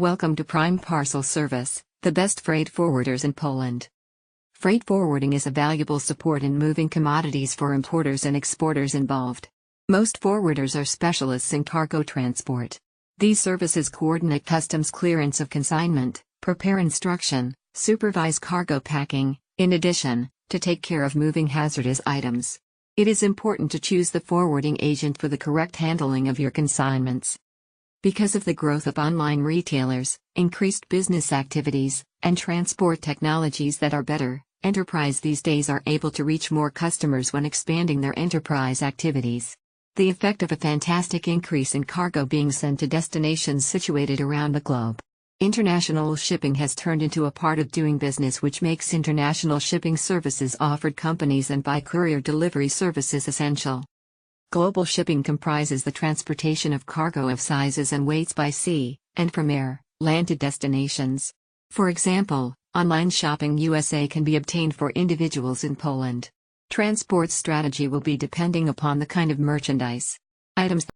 Welcome to Prime Parcel Service, the best freight forwarders in Poland. Freight forwarding is a valuable support in moving commodities for importers and exporters involved. Most forwarders are specialists in cargo transport. These services coordinate customs clearance of consignment, prepare instruction, supervise cargo packing, in addition, to take care of moving hazardous items. It is important to choose the forwarding agent for the correct handling of your consignments. Because of the growth of online retailers, increased business activities, and transport technologies that are better, enterprise these days are able to reach more customers when expanding their enterprise activities. The effect of a fantastic increase in cargo being sent to destinations situated around the globe. International shipping has turned into a part of doing business, which makes international shipping services offered companies and by courier delivery services essential. Global shipping comprises the transportation of cargo of sizes and weights by sea, and from air, land to destinations. For example, online shopping USA can be obtained for individuals in Poland. Transport strategy will be depending upon the kind of merchandise. Items